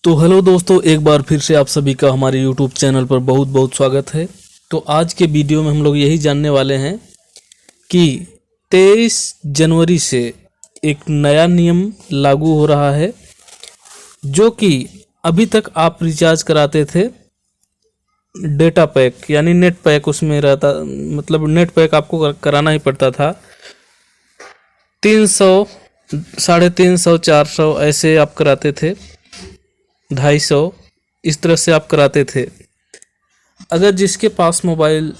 तो हेलो दोस्तों, एक बार फिर से आप सभी का हमारे यूट्यूब चैनल पर बहुत बहुत स्वागत है। तो आज के वीडियो में हम लोग यही जानने वाले हैं कि 23 जनवरी से एक नया नियम लागू हो रहा है, जो कि अभी तक आप रिचार्ज कराते थे डेटा पैक यानी नेट पैक उसमें रहता, मतलब नेट पैक आपको कराना ही पड़ता था। 300, 350, 400 ऐसे आप कराते थे, 250 इस तरह से आप कराते थे। अगर जिसके पास मोबाइल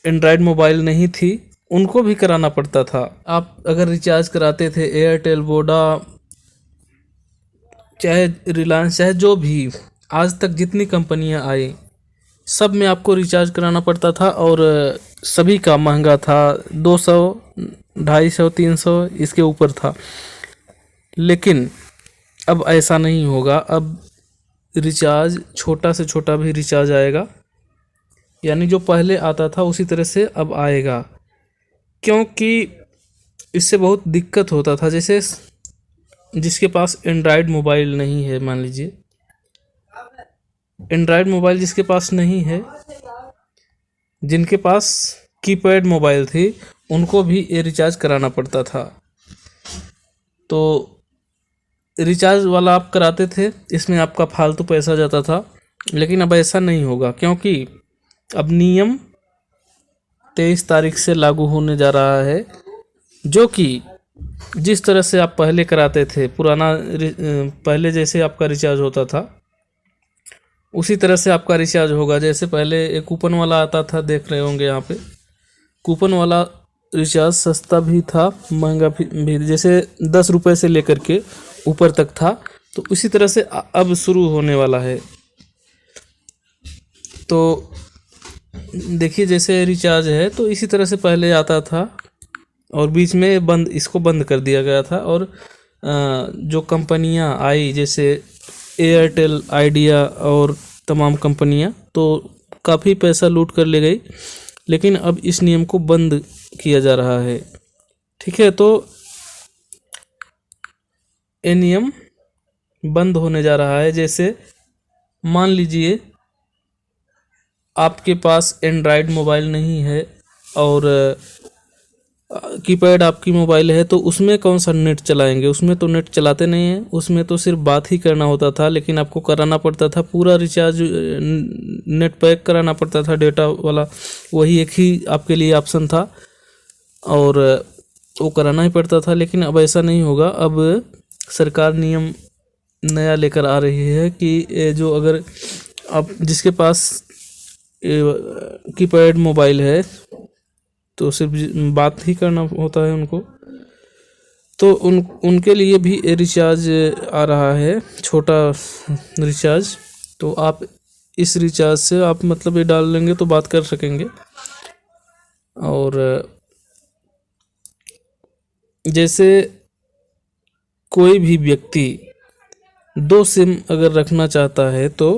एंड्रॉयड मोबाइल नहीं थी उनको भी कराना पड़ता था। आप अगर रिचार्ज कराते थे एयरटेल, वोडा, चाहे रिलायंस, चाहे जो भी आज तक जितनी कंपनियां आई सब में आपको रिचार्ज कराना पड़ता था और सभी का महंगा था। 200, 250, 300 इसके ऊपर था। लेकिन अब ऐसा नहीं होगा। अब रिचार्ज छोटा से छोटा भी रिचार्ज आएगा, यानी जो पहले आता था उसी तरह से अब आएगा। क्योंकि इससे बहुत दिक्कत होता था, जैसे जिसके पास एंड्रॉयड मोबाइल नहीं है, मान लीजिए एंड्रॉयड मोबाइल जिसके पास नहीं है, जिनके पास कीपैड मोबाइल थी उनको भी ये रिचार्ज कराना पड़ता था। तो रिचार्ज वाला आप कराते थे, इसमें आपका फालतू पैसा जाता था। लेकिन अब ऐसा नहीं होगा, क्योंकि अब नियम 23 तारीख से लागू होने जा रहा है, जो कि जिस तरह से आप पहले कराते थे पुराना पहले जैसे आपका रिचार्ज होता था उसी तरह से आपका रिचार्ज होगा। जैसे पहले एक कूपन वाला आता था, देख रहे होंगे यहाँ पे, कूपन वाला रिचार्ज सस्ता भी था, महंगा भी, जैसे 10 रुपये से लेकर के ऊपर तक था। तो उसी तरह से अब शुरू होने वाला है। तो देखिए, जैसे रिचार्ज है तो इसी तरह से पहले आता था और बीच में इसको बंद कर दिया गया था। और जो कंपनियां आई जैसे एयरटेल, आइडिया और तमाम कंपनियां, तो काफ़ी पैसा लूट कर ले गई। लेकिन अब इस नियम को बंद किया जा रहा है। ठीक है, तो ये नियम बंद होने जा रहा है। जैसे मान लीजिए आपके पास एंड्रॉयड मोबाइल नहीं है और कीपैड आपकी मोबाइल है, तो उसमें कौन सा नेट चलाएंगे? उसमें तो नेट चलाते नहीं हैं, उसमें तो सिर्फ बात ही करना होता था। लेकिन आपको कराना पड़ता था पूरा रिचार्ज, नेट पैक कराना पड़ता था डेटा वाला। वही एक ही आपके लिए ऑप्शन था और वो कराना ही पड़ता था। लेकिन अब ऐसा नहीं होगा। अब सरकार नियम नया लेकर आ रही है कि जो अगर आप जिसके पास कीपैड मोबाइल है तो सिर्फ बात ही करना होता है उनको, तो उनके लिए भी रिचार्ज आ रहा है, छोटा रिचार्ज। तो आप इस रिचार्ज से आप मतलब ये डाल लेंगे तो बात कर सकेंगे। और जैसे कोई भी व्यक्ति 2 सिम अगर रखना चाहता है तो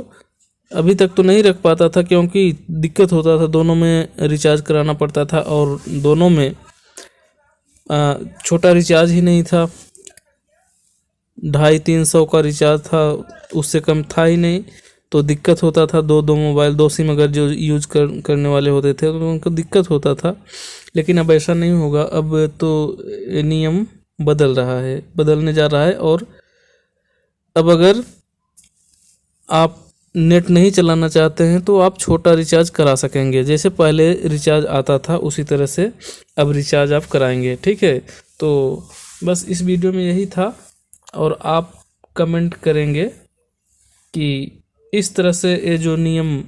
अभी तक तो नहीं रख पाता था, क्योंकि दिक्कत होता था, दोनों में रिचार्ज कराना पड़ता था और दोनों में छोटा रिचार्ज ही नहीं था। 250-300 का रिचार्ज था, उससे कम था ही नहीं। तो दिक्कत होता था, दो मोबाइल, 2 सिम अगर जो यूज करने वाले होते थे तो उनको दिक्कत होता था। लेकिन अब ऐसा नहीं होगा। अब तो नियम बदलने जा रहा है। और अब अगर आप नेट नहीं चलाना चाहते हैं तो आप छोटा रिचार्ज करा सकेंगे। जैसे पहले रिचार्ज आता था उसी तरह से अब रिचार्ज आप कराएंगे। ठीक है, तो बस इस वीडियो में यही था। और आप कमेंट करेंगे कि इस तरह से ये जो नियम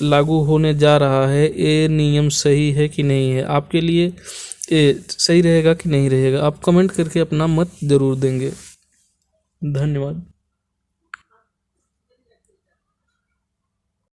लागू होने जा रहा है, ये नियम सही है कि नहीं है, आपके लिए ये सही रहेगा कि नहीं रहेगा। आप कमेंट करके अपना मत ज़रूर देंगे। धन्यवाद।